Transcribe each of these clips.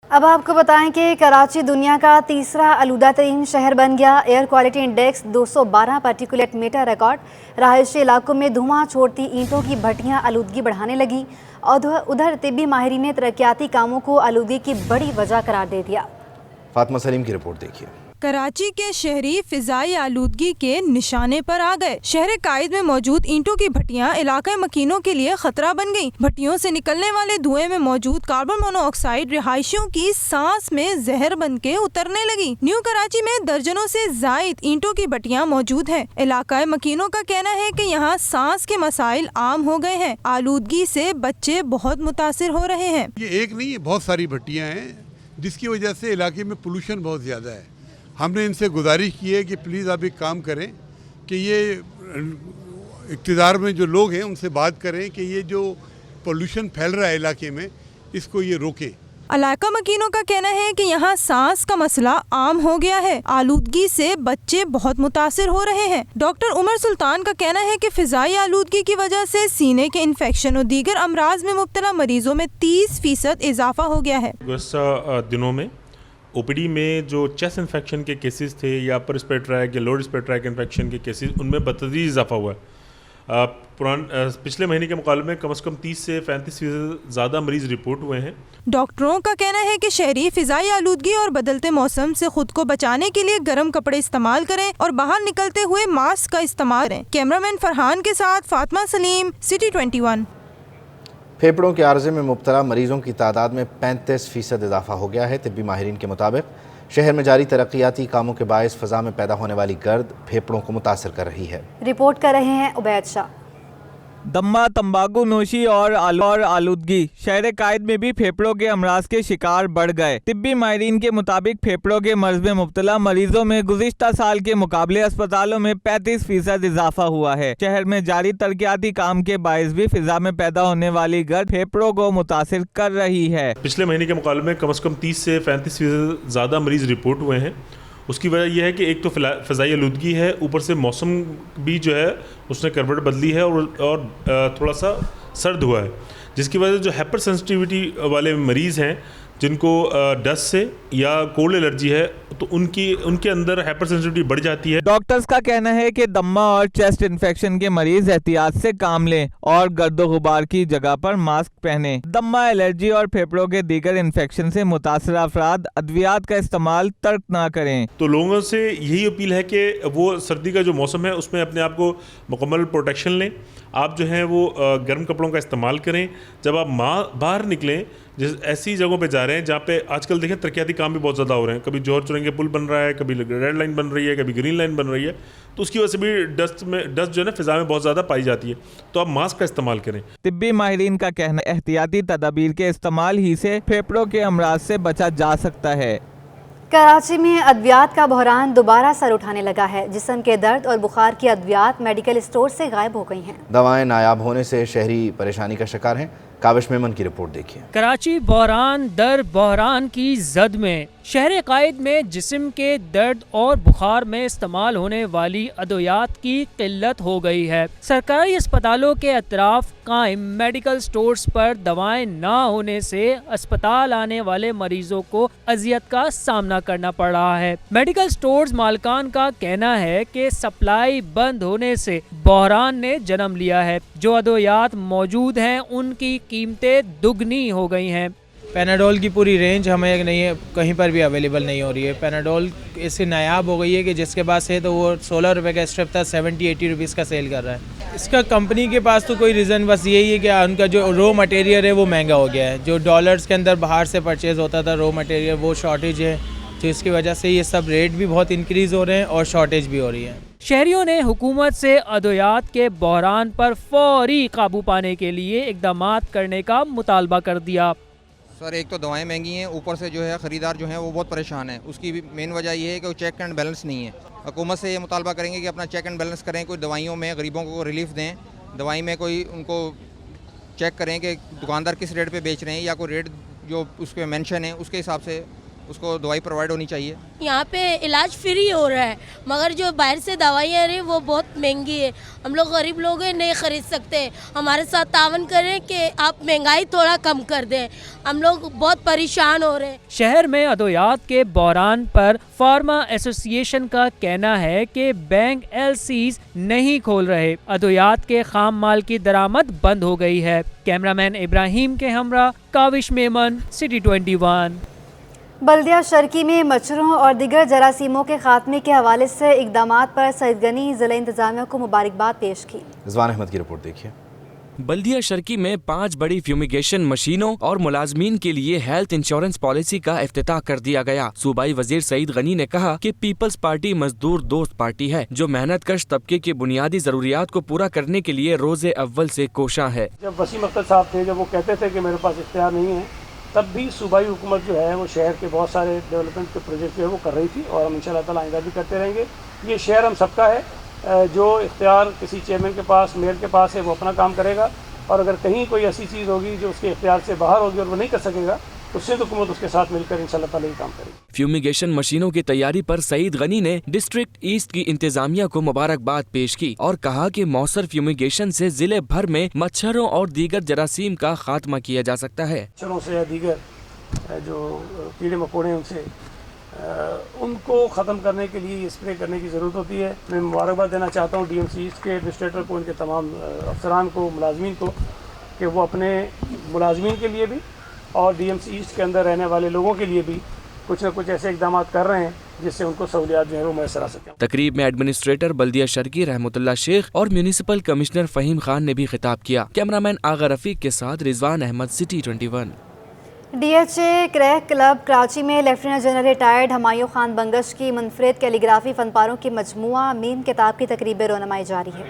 اب آپ کو بتائیں کہ کراچی دنیا کا تیسرا آلودہ ترین شہر بن گیا۔ Air quality index 212 particulate matter record. رہائشی علاقوں میں دھواں چھوڑتی اینٹوں کی بھٹیاں آلودگی بڑھانے لگی۔ ادھر طبی ماہرین نے ترقیاتی کاموں کو آلودگی کی بڑی وجہ قرار دے دیا۔ فاطمہ سلیم کی رپورٹ دیکھیے۔ کراچی کے شہری فضائی آلودگی کے نشانے پر آ گئے۔ شہر قائد میں موجود اینٹوں کی بھٹیاں علاقہ مکینوں کے لیے خطرہ بن گئیں۔ بھٹیوں سے نکلنے والے دھوئیں میں موجود کاربن مونو آکسائیڈ رہائشیوں کی سانس میں زہر بن کے اترنے لگی۔ نیو کراچی میں درجنوں سے زائد اینٹوں کی بھٹیاں موجود ہیں۔ علاقہ مکینوں کا کہنا ہے کہ یہاں سانس کے مسائل عام ہو گئے ہیں۔ آلودگی سے بچے بہت متاثر ہو رہے ہیں۔ یہ ایک نہیں، بہت ساری بھٹیاں ہیں جس کی وجہ سے علاقے میں پولوشن بہت زیادہ ہے۔ ہم نے ان سے گزارش کی ہے کہ پلیز آپ ایک کام کریں کہ یہ اقتدار میں جو لوگ ہیں ان سے بات کریں کہ یہ جو پولوشن پھیل رہا ہے علاقے میں اس کو یہ روکیں۔ علاقہ مکینوں کا کہنا ہے کہ یہاں سانس کا مسئلہ عام ہو گیا ہے۔ آلودگی سے بچے بہت متاثر ہو رہے ہیں۔ ڈاکٹر عمر سلطان کا کہنا ہے کہ فضائی آلودگی کی وجہ سے سینے کے انفیکشن اور دیگر امراض میں مبتلا مریضوں میں 30% اضافہ ہو گیا ہے۔ گزشتہ دنوں میں او پی ڈی میں جو چیسٹ انفیکشن کے کیسز تھے یا اپر ریسپیریٹری ٹریک یا لوور ریسپیریٹری ٹریک انفیکشن کے کیسز ان میں بتدریج اضافہ ہوا ہے۔ پچھلے مہینے کے مقابلے میں کم از کم 30 سے 35% زیادہ مریض رپورٹ ہوئے ہیں۔ ڈاکٹروں کا کہنا ہے کہ شہری فضائی آلودگی اور بدلتے موسم سے خود کو بچانے کے لیے گرم کپڑے استعمال کریں اور باہر نکلتے ہوئے ماسک کا استعمال کریں۔ کیمرامین فرحان کے ساتھ فاطمہ سلیم، سٹی 21۔ پھیپھڑوں کے عارضے میں مبتلا مریضوں کی تعداد میں 35% اضافہ ہو گیا ہے۔ طبی ماہرین کے مطابق شہر میں جاری ترقیاتی کاموں کے باعث فضا میں پیدا ہونے والی گرد پھیپھڑوں کو متاثر کر رہی ہے۔ رپورٹ کر رہے ہیں عبید شاہ۔ دمہ، تمباکو نوشی اور آلودگی شہر قائد میں بھی پھیپھڑوں کے امراض کے شکار بڑھ گئے۔ طبی ماہرین کے مطابق پھیپھڑوں کے مرض میں مبتلا مریضوں میں گزشتہ سال کے مقابلے اسپتالوں میں 35% اضافہ ہوا ہے۔ شہر میں جاری ترقیاتی کام کے باعث بھی فضا میں پیدا ہونے والی گرد پھیپھڑوں کو متاثر کر رہی ہے۔ پچھلے مہینے کے مقابلے میں کم از کم 30 سے 35% زیادہ مریض رپورٹ ہوئے ہیں۔ اس کی وجہ یہ ہے کہ ایک تو فضائی آلودگی ہے، اوپر سے موسم بھی جو ہے اس نے کروٹ بدلی ہے اور تھوڑا سا سرد ہوا ہے، جس کی وجہ سے جو ہائپر سینسٹیوٹی والے مریض ہیں جن کو ڈسٹ سے یا کولڈ الرجی ہے تو ان کے اندر ہائپر سینسٹیوٹی بڑھ جاتی ہے۔ ڈاکٹرز کا کہنا ہے کہ دمہ اور چیسٹ انفیکشن کے مریض احتیاط سے کام لیں اور گرد و غبار کی جگہ پر ماسک پہنیں۔ دمہ، الرجی اور پھیپھڑوں کے دیگر انفیکشن سے متاثرہ افراد ادویات کا استعمال ترک نہ کریں۔ تو لوگوں سے یہی اپیل ہے کہ وہ سردی کا جو موسم ہے اس میں اپنے آپ کو مکمل پروٹیکشن لیں۔ آپ جو ہیں وہ گرم کپڑوں کا استعمال کریں۔ جب آپ باہر نکلیں، جس ایسی جگہوں پہ جا رہے ہیں جہاں پہ آج کل دیکھیں ترقیاتی کام بھی بہت زیادہ ہو رہے ہیں، کبھی جوہر چرنگے پل بن رہا ہے، کبھی ریڈ لائن بن رہی ہے، کبھی گرین لائن بن رہی ہے، تو اس کی وجہ سے بھی ڈسٹ جو ہے نا فضا میں بہت زیادہ پائی جاتی ہے، تو آپ ماسک کا استعمال کریں۔ طبی ماہرین کا کہنا ہے احتیاطی تدابیر کے استعمال ہی سے پھیپھڑوں کے امراض سے بچا جا سکتا ہے۔ کراچی میں ادویات کا بحران دوبارہ سر اٹھانے لگا ہے۔ جسم کے درد اور بخار کی ادویات میڈیکل اسٹور سے غائب ہو گئی ہیں۔ دوائیں نایاب ہونے سے شہری پریشانی کا شکار ہیں۔ کاوش میمن کی رپورٹ دیکھیے۔ کراچی بحران در بحران کی زد میں۔ شہر قائد میں جسم کے درد اور بخار میں استعمال ہونے والی ادویات کی قلت ہو گئی ہے۔ سرکاری اسپتالوں کے اطراف قائم میڈیکل سٹورز پر دوائیں نہ ہونے سے اسپتال آنے والے مریضوں کو اذیت کا سامنا کرنا پڑ رہا ہے۔ میڈیکل سٹورز مالکان کا کہنا ہے کہ سپلائی بند ہونے سے بحران نے جنم لیا ہے۔ جو ادویات موجود ہیں ان کی قیمتیں دگنی ہو گئی ہیں۔ پیناڈول کی پوری رینج ہمیں نہیں ہے، کہیں پر بھی اویلیبل نہیں ہو رہی ہے۔ پیناڈول اس سے نایاب ہو گئی ہے کہ جس کے پاس ہے تو وہ 16 روپے کا اسٹرپ تھا 70-80 روپیز کا سیل کر رہا ہے۔ اس کا کمپنی کے پاس تو کوئی ریزن بس یہی ہے کہ ان کا جو رو مٹیریل ہے وہ مہنگا ہو گیا ہے۔ جو ڈالرز کے اندر باہر سے پرچیز ہوتا تھا رو مٹیریل وہ شارٹیج ہے، جس کی وجہ سے یہ سب ریٹ بھی بہت انکریز ہو رہے ہیں اور شارٹیج بھی ہو رہی ہے۔ شہریوں نے حکومت سے ادویات کے بحران پر فوری قابو پانے کے لیے اقدامات کرنے کا مطالبہ کر دیا۔ سر ایک تو دوائیں مہنگی ہیں، اوپر سے جو ہے خریدار جو ہیں وہ بہت پریشان ہیں۔ اس کی بھی مین وجہ یہ ہے کہ وہ چیک اینڈ بیلنس نہیں ہے۔ حکومت سے یہ مطالبہ کریں گے کہ اپنا چیک اینڈ بیلنس کریں، کوئی دوائیوں میں غریبوں کو ریلیف دیں، دوائی میں کوئی ان کو چیک کریں کہ دکاندار کس ریٹ پہ بیچ رہے ہیں یا کوئی ریٹ جو اس پہ مینشن ہے اس کے حساب سے اس کو دوائی پرووائڈ ہونی چاہیے. یہاں پہ علاج فری ہو رہا ہے مگر جو باہر سے دوائیاں آ رہی ہیں وہ بہت مہنگی ہے. ہم لوگ غریب لوگ ہیں, نہیں خرید سکتے. ہمارے ساتھ تعاون کریں کہ آپ مہنگائی تھوڑا کم کر دیں, ہم لوگ بہت پریشان ہو رہے ہیں. شہر میں ادویات کے بحران پر فارما ایسوسی ایشن کا کہنا ہے کہ بینک ایل سیز نہیں کھول رہے, ادویات کے خام مال کی درآمد بند ہو گئی ہے. کیمرامین ابراہیم کے ہمراہ کاوش میمن, سٹی 21. بلدیہ شرکی میں مچھروں اور دیگر جراثیموں کے خاتمے کے حوالے سے اقدامات پر سعید غنی ضلع انتظامیہ کو مبارکباد پیش کی. رضوان احمد کی رپورٹ دیکھیے. بلدیہ شرکی میں 5 بڑی فیومیگیشن مشینوں اور ملازمین کے لیے ہیلتھ انشورنس پالیسی کا افتتاح کر دیا گیا. صوبائی وزیر سعید غنی نے کہا کہ پیپلز پارٹی مزدور دوست پارٹی ہے جو محنت کش طبقے کی بنیادی ضروریات کو پورا کرنے کے لیے روز اول سے کوشاں ہے. جب وسیم اختر صاحب تھے, جب وہ کہتے تھے کہ میرے پاس اختیار نہیں ہے, تب بھی صوبائی حکومت جو ہے وہ شہر کے بہت سارے ڈیولپمنٹ کے پروجیکٹ جو ہے وہ کر رہی تھی, اور ہم انشاءاللہ تعالیٰ آئندہ بھی کرتے رہیں گے. یہ شہر ہم سب کا ہے. جو اختیار کسی چیئرمین کے پاس, میئر کے پاس ہے, وہ اپنا کام کرے گا, اور اگر کہیں کوئی ایسی چیز ہوگی جو اس کے اختیار سے باہر ہوگی اور وہ نہیں کر سکے گا تو سندھ حکومت اس کے ساتھ مل کر انشاءاللہ تعالیٰ یہ کام کرے گی. فیومیگیشن مشینوں کی تیاری پر سعید غنی نے ڈسٹرکٹ ایسٹ کی انتظامیہ کو مبارکباد پیش کی اور کہا کہ مؤثر فیومیگیشن سے ضلع بھر میں مچھروں اور دیگر جراثیم کا خاتمہ کیا جا سکتا ہے. مچھروں سے یا دیگر جو کیڑے مکوڑے ان سے ان کو ختم کرنے کے لیے اسپرے کرنے کی ضرورت ہوتی ہے. میں مبارکباد دینا چاہتا ہوں ڈی ایم سی ایسٹ کے ایڈمنسٹریٹر کو, ان کے تمام افسران کو, ملازمین کو, کہ وہ اپنے ملازمین کے لیے بھی اور ڈی ایم سی ایسٹ کے اندر رہنے والے لوگوں کے لیے بھی کچھ نہ کچھ ایسے اقدامات کر رہے ہیں جس سے ان کو سہولیات جو ہے وہ میسر آ سکیں. تقریب میں ایڈمنسٹریٹر بلدیہ شرکی رحمت اللہ شیخ اور میونسپل کمشنر فہیم خان نے بھی خطاب کیا. کیمرامین آغا رفیق کے ساتھ Rizwan Ahmed, city 21. D H A creek club Karachi میں lieutenant general retired Humayun Khan Bangash کی منفرد کیلیگرافی فنپاروں کی مجموعہ مین کتاب کی تقریب رونمائی جاری ہے.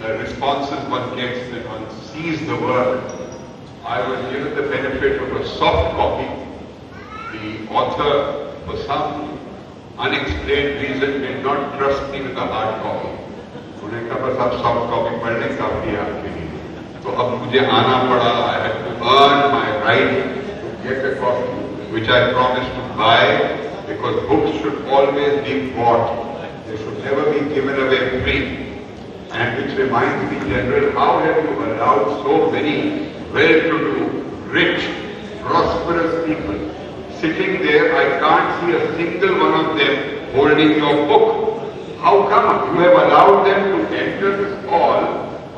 responses one gets when one sees the work. I was given the benefit of a soft copy. The author, for some unexplained reason, did not trust me with a hard copy. انہوں نے کہا بس آپ soft copy پڑھ لیں کافی ہے آپ کے لیے. تو اب مجھے آنا پڑا. I had to earn my right to get a copy, which I promised to buy, because books should always be bought. They should never be given away free. And which reminds me, General, how have you allowed so many well-to-do, rich, prosperous people sitting there? I can't see a single one of them holding your book. How come you have allowed them to enter this hall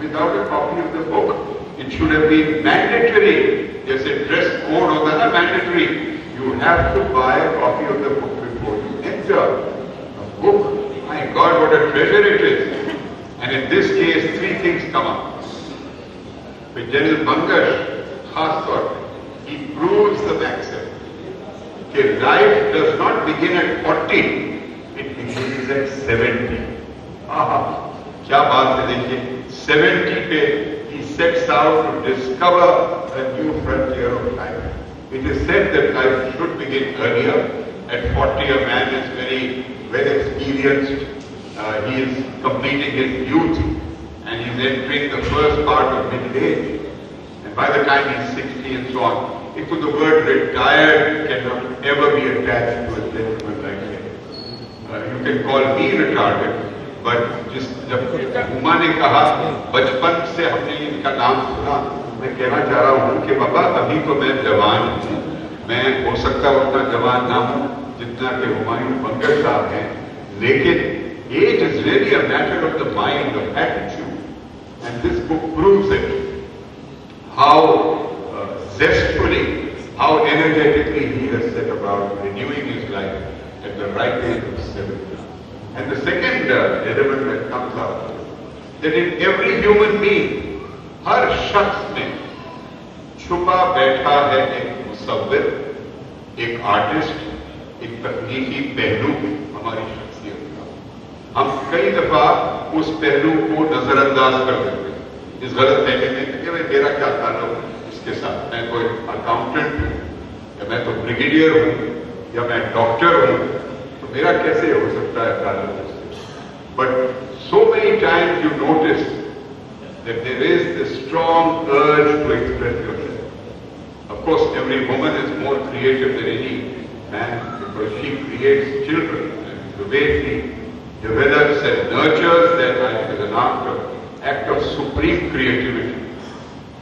without a copy of the book? It should have been mandatory. There's a dress code or not mandatory. You have to buy a copy of the book before you enter. A book, my God, what a treasure it is. And in this case, 3 things come up. With General Bangash, khas taur pe, he proves the maxim that life does not begin at 40, it begins at 70. Aha, kya baat hai dekhiye, 70 pe he sets out to discover a new frontier of life. It is said that life should begin earlier. At 40, a man is very well experienced. He is completing his youth and he is entering the first part of middle age. And by the time he is 60 and so on, if the word retired cannot ever be attached to a gentleman like him. You can call me retarded, but جب عما نے کہا بچپن سے ہم نے ان کا نام سنا, میں کہنا چاہ رہا ہوں کہ بابا ابھی تو میں جوان ہوں, میں ہو سکتا اتنا جوان نہ ہوں جتنا کہ ہمایوں بنگش صاحب ہیں, لیکن age is really a matter of the mind, of attitude, and this book proves it. How zestfully, how energetically he has set about renewing his life at the right age of 70. And the second element that comes out, that in every human being, ہر شخص میں چھپا بیٹھا ہے ایک مصور, ایک artist, ایک تخلیقی پہلو ہماری شخصیت. ہم کئی دفعہ اس پہلو کو نظر انداز کر دیتے ہیں اس غلط فہمی میں کہ میرا کیا تعلق اس کے ساتھ, میں کوئی اکاؤنٹنٹ ہوں یا میں تو بریگیڈیئر ہوں یا میں ڈاکٹر ہوں تو میرا کیسے ہو سکتا ہے تعلق اس سے. But so many times you notice that there is this strong urge to express yourself. Of course, every woman is more creative than any man because she creates children. And the way she develops and nurtures their life is an act of supreme creativity.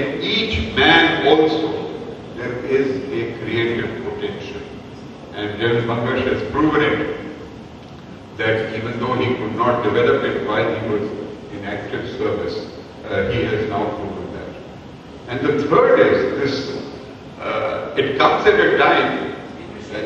in each man also there is a creative potential. And General Bangash has proven it, that even though he could not develop it while he was in active service, he has now proven that. And the third is this, it comes at a time,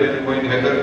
General Moin Haider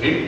hint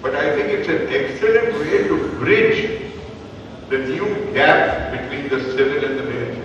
but I think it's an excellent way to bridge the new gap between the civil and the military.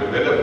develop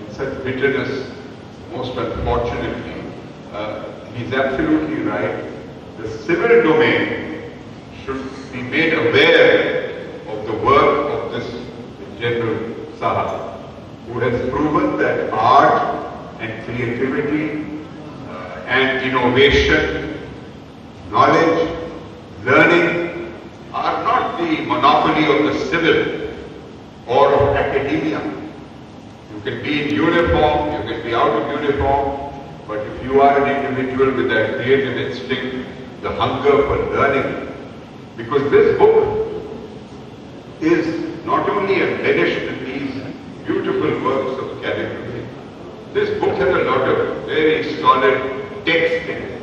in such bitterness, most unfortunately, he's absolutely right. The civil domain should be made aware of the work of this General Sahab, who has proven that art and creativity and innovation, knowledge, learning are not the monopoly of the civil or of academia. You can be in uniform, you can be out of uniform, but if you are an individual with that creative instinct, the hunger for learning, because this book is not only embellished with these beautiful works of calligraphy, this book has a lot of very solid text in it.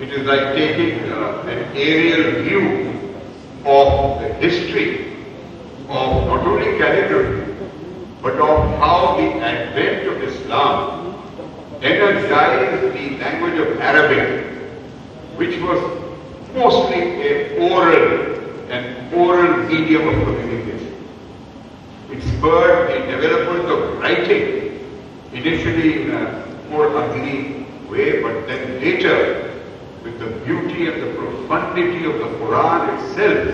it is like taking an aerial view of the history of not only calligraphy, but of how the advent of Islam energized the language of Arabic, which was mostly an oral medium of communication. It spurred the development of writing, initially in a more ugly way, but then later, with the beauty and the profundity of the Quran itself,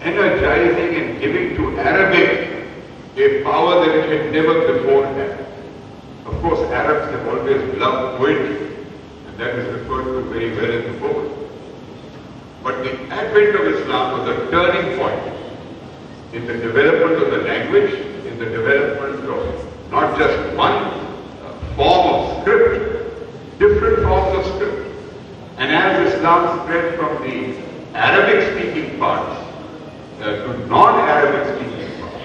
energizing and giving to Arabic a power that it had never before had. Of course, Arabs have always loved poetry, and that is referred to very well in the book. But the advent of Islam was a turning point in the development of the language, in the development of not just one form of script, different forms of script. And as Islam spread from the Arabic-speaking parts to non-Arabic-speaking parts,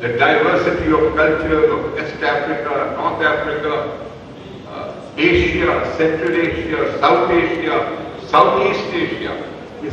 the diversity of cultures of West Africa, North Africa, Asia, Central Asia, South Asia, Southeast Asia, these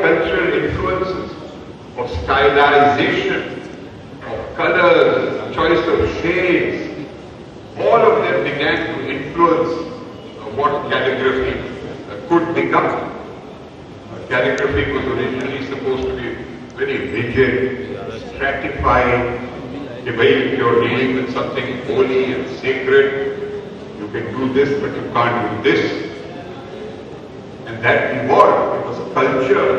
cultural influences of stylization, of colors, choice of shades, all of them began to influence what calligraphy could become. Calligraphy was originally supposed to be very rigid, stratified. If you're dealing with something holy and sacred, you can do this, but you can't do this. And that evolved because culture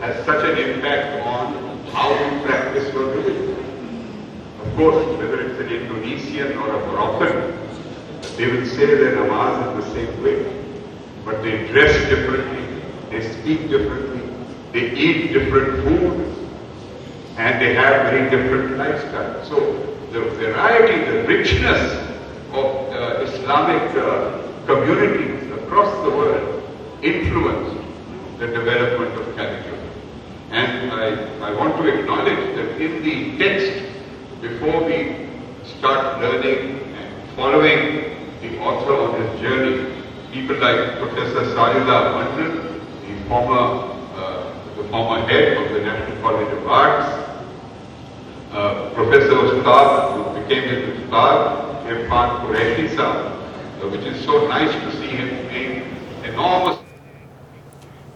has such an impact on how we practice your religion. Of course, whether it's an Indonesian or a Moroccan, they will say their namaz in the same way. But they dress differently, they speak differently, they eat different food, and they have very different lifestyles. So the variety, the richness of Islamic communities across the world influenced the development of calligraphy. And I want to acknowledge that in the text, before we start learning and following the author on his journey, people like Professor Sajida Mandan, the former head of the National College of Arts, Professor Ustad, who became his Ustad, Irfan Qureshi Sahab, which is so nice to see him playing enormous.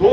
2